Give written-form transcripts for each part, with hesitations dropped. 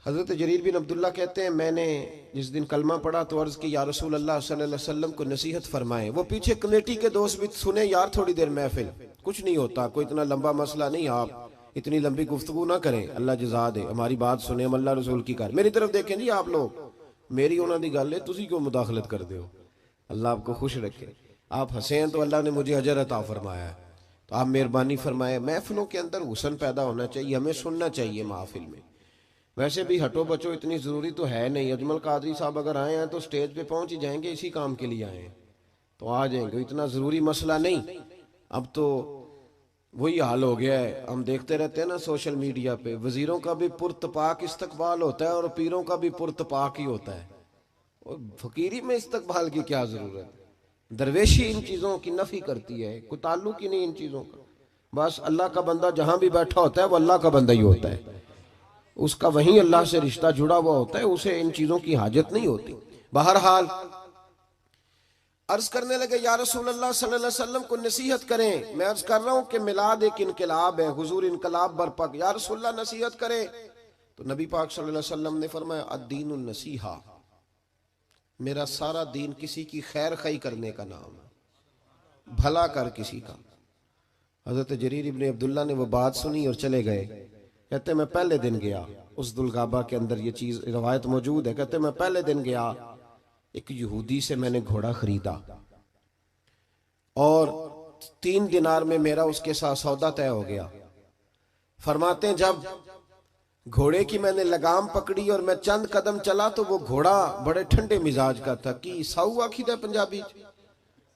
हज़रत जरीर बिन अब्दुल्ला कहते हैं, मैंने जिस दिन कलमा पढ़ा तो अर्ज़ की, या रसूल अल्लाह सल्लल्लाहु अलैहि वसल्लम को नसीहत फरमाएं। वो पीछे कमेटी के दोस्त भी सुने, यार थोड़ी देर महफिल, कुछ नहीं होता, कोई इतना लंबा मसला नहीं, आप इतनी लंबी गुफ्तगू ना करें, अल्लाह जज़ा दे, हमारी बात सुने, हम अल्लाह रसूल की कर। मेरी तरफ देखें जी आप लोग, मेरी उन्हों की गल है, तुसी क्यों मुदाखलत कर दो? अल्लाह आपको खुश रखे। आप हंसे हैं तो अल्लाह ने मुझे अजर अता फरमाया है, तो आप मेहरबानी फरमाए। महफिलों के अंदर हुस्न पैदा होना चाहिए, हमें सुनना चाहिए महफिल में। वैसे भी हटो बचो इतनी ज़रूरी तो है नहीं। अजमल कादरी साहब अगर आए हैं तो स्टेज पे पहुंच ही जाएंगे, इसी काम के लिए आए हैं तो आ जाएंगे, इतना ज़रूरी मसला नहीं। अब तो वही हाल हो गया है, हम देखते रहते हैं ना सोशल मीडिया पे, वजीरों का भी पुरतपाक इस्तकबाल होता है और पीरों का भी पुरतपाक ही होता है। और फकीरी में इस्तकबाल की क्या ज़रूरत? दरवेशी इन चीज़ों की नफ़ी करती है, कोई ताल्लुक ही नहीं इन चीज़ों का। बस अल्लाह का बंदा जहां भी बैठा होता है वो अल्लाह का बंदा ही होता है, उसका वहीं अल्लाह से रिश्ता जुड़ा हुआ होता है, उसे इन चीजों की हाजत नहीं होती। बहरहाल अर्ज करने लगे, या रसूल अल्लाह सल्लल्लाहु अलैहि वसल्लम को नसीहत करें। मैं अर्ज कर रहा हूं कि मिलाद एक इनकलाब है, हुजूर इनकलाब बरपा, या रसूल अल्लाह नसीहत करें। तो नबी पाक सल्लल्लाहु अलैहि वसल्लम ने फरमाया, अद्दीनुन नसीहा, मेरा सारा दीन किसी की खैर खई करने का नाम है, भला कर किसी का। हजरत जरीर इब्न अब्दुल्ला ने वो बात सुनी और चले गए। कहते मैं पहले दिन गया, उस दुलगाबा के अंदर ये चीज रवायत मौजूद है। कहते मैं पहले दिन गया, एक यहूदी से मैंने घोड़ा खरीदा और 3 दिनार में मेरा उसके साथ सौदा तय हो गया। फरमाते हैं जब घोड़े की मैंने लगाम पकड़ी और मैं चंद कदम चला तो वो घोड़ा बड़े ठंडे मिजाज का था, कि साऊ आखिदा पंजाबी,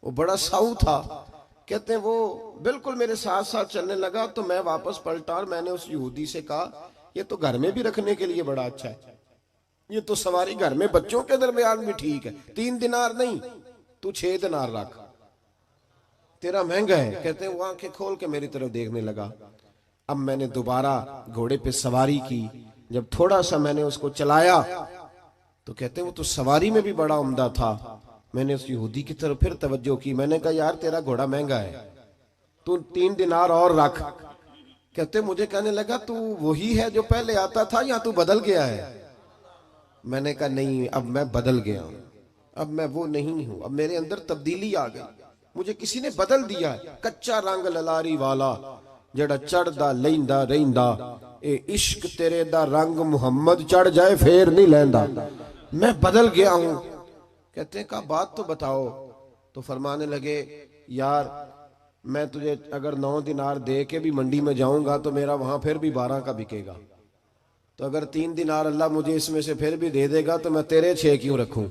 वो बड़ा साऊ था। कहते हैं वो बिल्कुल मेरे साथ साथ चलने लगा, तो मैं वापस पलटा और मैंने उस यहूदी से कहा, ये तो घर में भी रखने के लिए बड़ा अच्छा है, ये तो सवारी घर में बच्चों के दरमियान भी ठीक है, 3 दिनार नहीं तू 6 दिनार रख, तेरा महंगा है। कहते हैं वो आंखें खोल के मेरी तरफ देखने लगा। अब मैंने दोबारा घोड़े पे सवारी की, जब थोड़ा सा मैंने उसको चलाया तो कहते हैं वो तो सवारी में भी बड़ा उम्दा था। मैंने उस यहूदी की तरफ फिर तवज्जो की, मैंने कहा यार तेरा घोड़ा महंगा है, तू 3 दिनार और रख। कहते मुझे कहने लगा तू वही है जो पहले आता था या तू बदल गया है? मैंने कहा नहीं, अब मैं बदल गया हूं, अब मैं वो नहीं हूं, अब मेरे अंदर तब्दीली आ गई, मुझे किसी ने बदल दिया है। कच्चा रंग ललारी वाला जड़ा चढ़दा लैंदा रहिंदा, ए इश्क तेरे दा रंग मुहम्मद चढ़ जाए फेर नहीं लैंदा, मैं बदल गया हूं। कहते हैं कहा बात तो बताओ। तो फरमाने लगे, यार मैं तुझे अगर 9 दिनार दे के भी मंडी में जाऊंगा तो मेरा वहां फिर भी 12 का बिकेगा, तो अगर 3 दिनार अल्लाह मुझे इसमें से फिर भी दे देगा तो मैं तेरे 6 क्यों रखूं,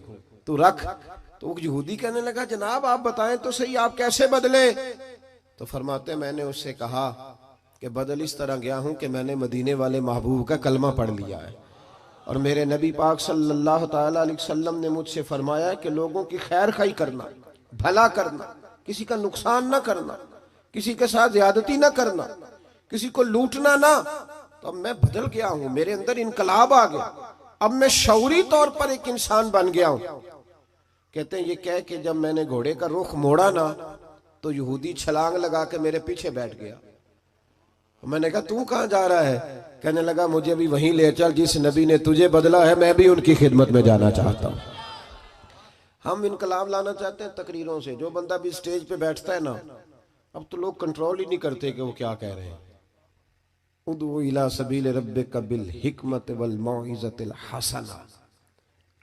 तू रख। तो यहूदी कहने लगा, जनाब आप बताएं तो सही, आप कैसे बदले? तो फरमाते मैंने उससे कहा कि बदल इस तरह गया हूं कि मैंने मदीने वाले महबूब का कलमा पढ़ लिया है, और मेरे नबी पाक सल्लल्लाहु ताला अलैहि वसल्लम ने मुझसे फरमाया कि लोगों की खैर खाई करना, भला करना, किसी का नुकसान ना करना, किसी के साथ ज्यादती ना करना, किसी को लूटना ना। तो अब मैं बदल गया हूं, मेरे अंदर इनकलाब आ गया, अब मैं शौरी तौर पर एक इंसान बन गया हूं। कहते हैं ये कह के जब मैंने घोड़े का रुख मोड़ा ना तो यहूदी छलांग लगा के मेरे पीछे बैठ गया। मैंने कहा तू कहां जा रहा है? कहने लगा मुझे भी वहीं ले चल जिस नबी ने तुझे बदला है, मैं भी उनकी खिदमत में जाना चाहता हूं। हम इनकलाब लाना चाहते हैं तकरीरों से। जो बंदा भी स्टेज पे बैठता है ना, अब तो लोग कंट्रोल ही नहीं करते कि वो क्या कह रहे हैं। उदू इला सबील रब्बिका बिल हिकमत वल मौइज़तिल हसना,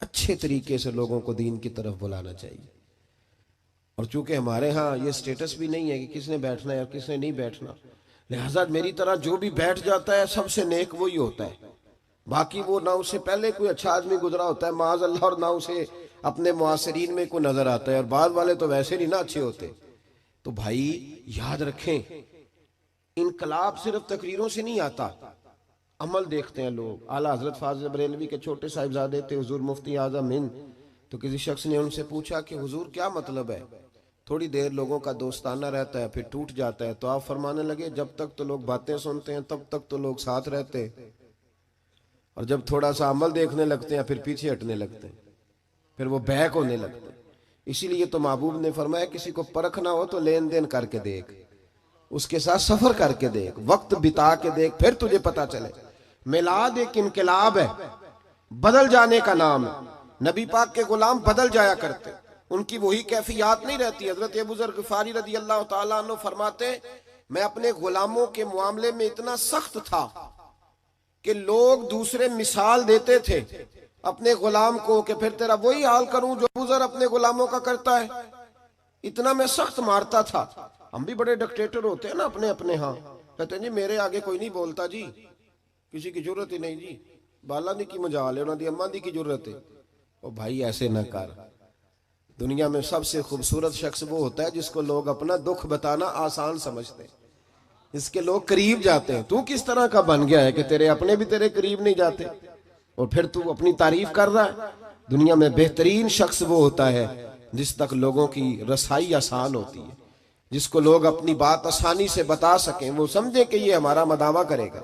अच्छे तरीके से लोगों को दीन की तरफ बुलाना चाहिए। और चूंकि हमारे यहाँ ये स्टेटस भी नहीं है कि किसने बैठना है और किसने नहीं बैठना, लिहाजा मेरी तरह जो भी बैठ जाता है सबसे नेक वही होता है। बाकी वो ना उससे पहले कोई अच्छा आदमी गुजरा होता है माज़ अल्लाह, और ना उसे अपने मुआसरीन में कोई नजर आता है, और बाद वाले तो वैसे नहीं ना अच्छे होते। तो भाई याद रखें, इनकलाब सिर्फ तकरीरों से नहीं आता, अमल देखते हैं लोग। आला हजरत फाजिल बरेलवी के छोटे साहिबजादे थे हुजूर मुफ्ती आजम हिंद, तो किसी शख्स ने उनसे पूछा कि हुजूर क्या मतलब है, थोड़ी देर लोगों का दोस्ताना रहता है फिर टूट जाता है। तो आप फरमाने लगे जब तक तो लोग बातें सुनते हैं तब तक तो लोग साथ रहते हैं, और जब थोड़ा सा अमल देखने लगते हैं फिर पीछे हटने लगते हैं, फिर वो बैक होने लगते हैं। इसीलिए तो महबूब ने फरमाया किसी को परखना हो तो लेन देन करके देख, उसके साथ सफर करके देख, वक्त बिता के देख, फिर तुझे पता चले। मिलाद एक इनकलाब है, बदल जाने का नाम है। नबी पाक के गुलाम बदल जाया करते, उनकी वही कैफियत नहीं रहती। हजरत अबू ज़र ग़िफ़ारी रज़ी अल्लाह ताला अन्हु फरमाते, मैं अपने गुलामों के मामले में इतना सख्त था कि लोग दूसरे मिसाल देते थे अपने गुलाम को कि फिर तेरा वही हाल करूं जो अबू ज़र अपने गुलामों का करता है। इतना मैं सख्त मारता था। हम भी बड़े डिक्टेटर होते हैं ना अपने अपने, हाँ कहते हैं जी मेरे आगे कोई नहीं बोलता जी, किसी की जरूरत ही नहीं जी, बाला दी की मजाल है, उन्होंने अम्मा दी की जरूरत है। ओ भाई ऐसे न कर। दुनिया में सबसे खूबसूरत शख्स वो होता है जिसको लोग अपना दुख बताना आसान समझते हैं, इसके लोग करीब जाते हैं। तू किस तरह का बन गया है कि तेरे अपने भी तेरे करीब नहीं जाते और फिर तू अपनी तारीफ कर रहा है। दुनिया में बेहतरीन शख्स वो होता है जिस तक लोगों की रसाई आसान होती है, जिसको लोग अपनी बात आसानी से बता सकें, वो समझे कि ये हमारा मदावा करेगा।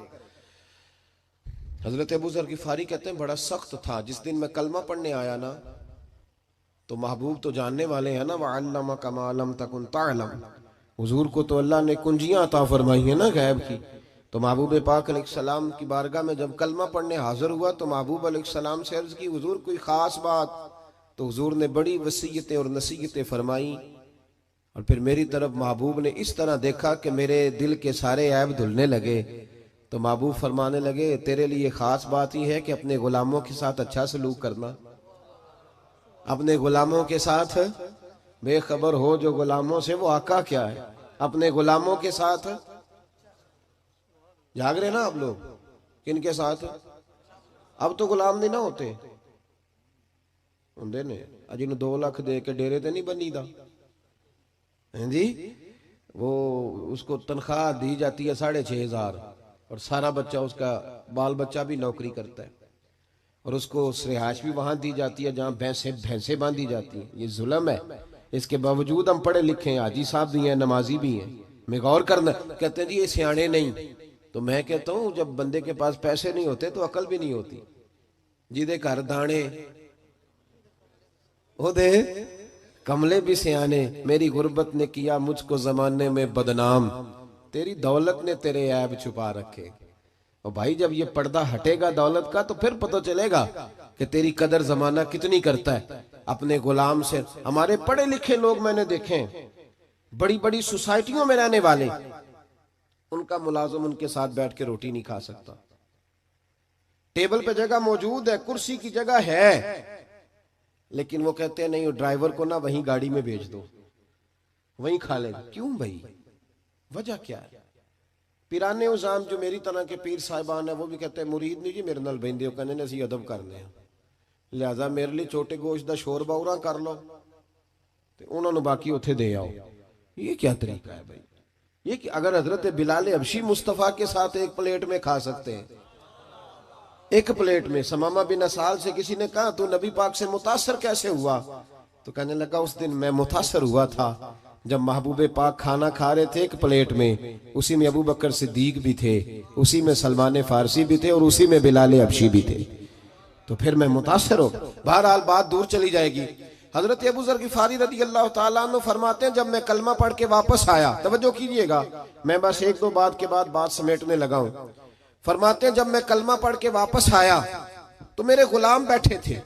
हजरत अबू ज़र ग़िफ़ारी कहते हैं बड़ा सख्त था। जिस दिन मैं कलमा पढ़ने आया ना तो महबूब तो जानने वाले हैं ना, वअल्लमका मा लम तकुन तअलम, हुजूर को तो अल्लाह ने कुंजियां अता फरमाई है ना गैब की। तो महबूब पाक अलैहिस्सलाम की बारगाह में जब कलमा पढ़ने हाजिर हुआ तो महबूब अलैहिस्सलाम से अर्ज की, हुजूर कोई खास बात? तो हुजूर ने बड़ी वसीयतें और नसीहतें फरमाई और फिर मेरी तरफ महबूब ने इस तरह देखा कि मेरे दिल के सारे ऐब धुलने लगे। तो महबूब फरमाने लगे, तेरे लिए खास बात ही है कि अपने गुलामों के साथ अच्छा सलूक करना, अपने गुलामों के साथ बेखबर हो जो गुलामों से वो आका क्या है। अपने गुलामों के साथ जाग रहे ना आप लोग, किनके साथ? अब तो गुलाम नहीं ना होते होंगे ने, जिन्होंने 2 लाख दे के डेरे ते नहीं बनी दा जी, वो उसको तनख्वाह दी जाती है 6,500 और सारा बच्चा उसका बाल बच्चा भी नौकरी करता है और उसको रिहाइश भी वहां दी जाती है जहां भैंसे बांधी जाती हैं। ये जुल्म है। इसके बावजूद हम पढ़े लिखे हैं, हाजी साहब भी हैं, नमाजी भी हैं। मैं गौर करना, कहते हैं जी ये सियाने नहीं। तो मैं कहता हूं जब बंदे के पास पैसे नहीं होते तो अकल भी नहीं होती। जिदे घर दाने हो दे कमले भी सियाने, मेरी गुर्बत ने किया मुझको जमाने में बदनाम, तेरी दौलत ने तेरे ऐब छुपा रखे। और भाई जब ये पर्दा हटेगा दौलत का तो फिर पता चलेगा कि तेरी कदर जमाना कितनी करता है अपने गुलाम से। हमारे पढ़े लिखे लोग मैंने देखे हैं, बड़ी बड़ी सोसाइटियों में रहने वाले, उनका मुलाजिम उनके साथ बैठ के रोटी नहीं खा सकता। टेबल पे जगह मौजूद है, कुर्सी की जगह है, लेकिन वो कहते हैं नहीं, ड्राइवर को ना वहीं गाड़ी में भेज दो, वहीं खा लेगा। क्यों भाई, वजह क्या है? पिराने उजाम जो मेरी तरह के पीर साहिबान है वो भी कहते हैं मुरीद नहीं जी मेरे नाल बहिंदे हो, कहने ने असीं अदब करने हैं, लिहाजा मेरे लिए छोटे गोश्त का शोरबा उरा कर लो ते उन्होंने बाकी उथे दे आओ। ये क्या तरीका है भाई? ये कि अगर हजरत बिलाल हबशी मुस्तफ़ा के साथ एक प्लेट में खा सकते हैं, एक प्लेट में। समामा बिन असाल से किसी ने कहा तू नबी पाक से मुतासर कैसे हुआ? तो कहने लगा उस दिन मैं मुतासर हुआ था जब महबूबे पाक खाना खा रहे थे एक प्लेट में, उसी में अबू बकर सिद्दीक भी थे, उसी में सलमान फारसी भी थे और उसी में बिलाल हबशी भी थे, तो फिर मैं मुतासर हो। बहरहाल बात दूर चली जाएगी। हजरत अबू ज़र ग़िफ़ारी रज़ी अल्लाह ताला अन्हु फरमाते हैं जब मैं कलमा पढ़ के वापस आया, तवज्जो कीजिएगा, मैं बस 1-2 बात के बाद बात समेटने लगा हूं। फरमाते हैं जब मैं कलमा पढ़ के वापस आया तो मेरे गुलाम बैठे थे।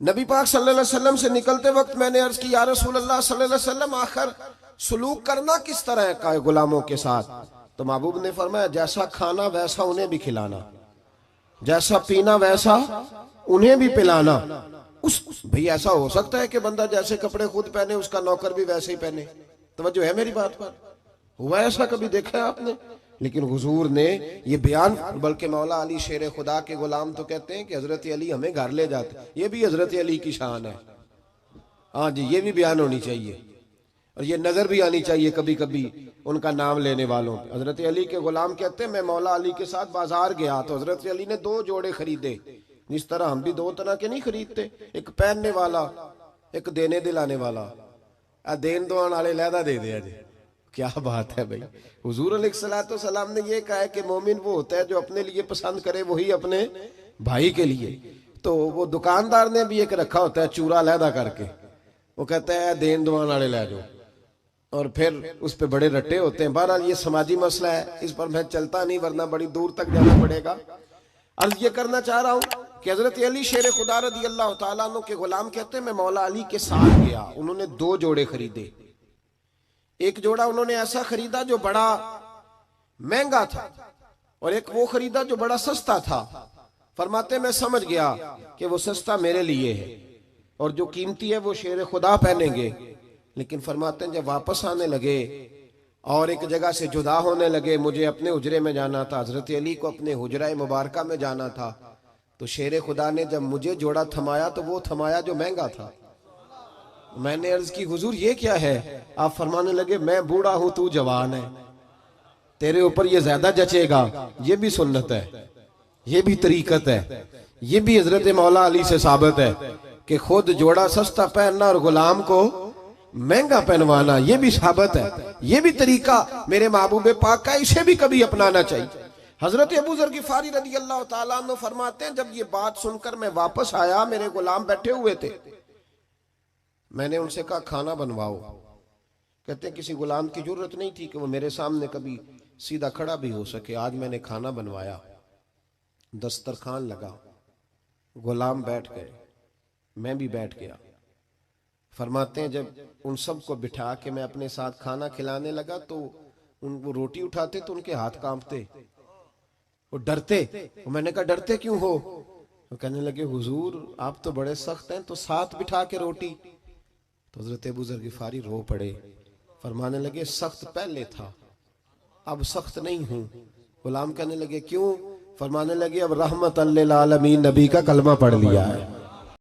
नबी पाक सल्लल्लाहु अलैहि वसल्लम से निकलते वक्त मैंने अर्ज की, या रसूल अल्लाह सल्लल्लाहु अलैहि वसल्लम आखिर सलूक करना किस तरह का है गुलामों के साथ? तो महबूब ने फरमाया जैसा खाना वैसा उन्हें भी खिलाना, जैसा पीना वैसा उन्हें भी पिलाना। उस भाई ऐसा हो सकता है कि बंदा जैसे कपड़े खुद पहने उसका नौकर भी वैसे ही पहने? तवज्जो है मेरी बात पर? हुआ ऐसा कभी देखा है आपने? लेकिन हुजूर ने ये बयान, बल्कि मौला अली शेर खुदा के गुलाम तो कहते हैं कि हजरत अली हमें घर ले जाते, ये भी हजरत अली की शान है। हाँ जी, ये भी बयान होनी चाहिए और ये नजर भी आनी चाहिए कभी कभी उनका नाम लेने वालों। हजरत अली के गुलाम कहते हैं मैं मौला अली के साथ बाजार गया तो हजरत अली ने 2 जोड़े खरीदे। जिस तरह हम भी 2 तरह के नहीं खरीदते, एक पहनने वाला, एक देने दिलाने वाला। देन दुआन वाले लहदा दे दिया जी, क्या बात है भाई। हुजूर अलैहिस्सलातु वस्सलाम ने ये कहा है कि मोमिन वो होता है जो अपने लिए पसंद करे वही अपने भाई के लिए। तो वो दुकानदार ने भी एक रखा होता है चूरा लहदा करके, वो कहता है देन दुआन वाले ले जाओ, और फिर उस पर बड़े रट्टे होते हैं। बहरहाल ये समाजी मसला है, इस पर मैं चलता नहीं वरना बड़ी दूर तक जाना पड़ेगा। अर्ज ये करना चाह रहा हूं कि हजरत अली शेर खुदा रदी अल्लाह तआला अन्हु के गुलाम कहते हैं मैं मौला अली के साथ गया। उन्होंने 2 जोड़े खरीदे। एक जोड़ा उन्होंने ऐसा खरीदा जो बड़ा महंगा था और एक वो खरीदा जो बड़ा सस्ता था। फरमाते मैं समझ गया कि वो सस्ता मेरे लिए है और जो कीमती है वो शेर खुदा पहनेंगे। लेकिन फरमाते हैं जब वापस आने लगे और एक जगह से जुदा होने लगे, मुझे अपने हुजरे में जाना था, हजरत अली को अपने हुजरा मुबारका में जाना था, तो शेर खुदा ने जब मुझे जोड़ा थमाया तो वो थमाया जो महंगा था। मैंने अर्ज की हुजूर ये क्या है? आप फरमाने लगे मैं बूढ़ा हूं तू जवान है, तेरे ऊपर ये ज्यादा जचेगा। ये भी सुन्नत है, ये भी तरीकत है, ये भी हजरत मौला अली से साबित है कि खुद जोड़ा सस्ता पहनना और गुलाम को महंगा पहनवाना, ये भी साबित है। ये भी तरीका मेरे महबूब पाक का, इसे भी कभी अपनाना चाहिए। हजरत अबू जर गिफारी रदी अल्लाह ताला अन्हु फरमाते हैं जब ये बात सुनकर मैं वापस आया, मेरे गुलाम बैठे हुए थे, मैंने उनसे कहा खाना बनवाओ। कहते हैं किसी गुलाम की जरूरत नहीं थी कि वो मेरे सामने कभी सीधा खड़ा भी हो सके। आज मैंने खाना बनवाया, दस्तरखान लगा, गुलाम बैठ गए, मैं भी बैठ गया। फरमाते हैं जब उन सबको बिठा के मैं अपने साथ खाना खिलाने लगा तो उनको रोटी उठाते तो उनके हाथ कांपते, वो डरते। मैंने कहा डरते क्यों हो? वो कहने लगे हुजूर आप तो बड़े सख्त हैं, तो साथ बिठा के रोटी। तो हजरत अबू जर गिफारी रो पड़े, फरमाने लगे सख्त पहले था, अब सख्त नहीं हूं। गुलाम कहने लगे क्यों? फरमाने लगे अब रहमत अल्लिल आलमीन नबी का कलमा पढ़ लिया है।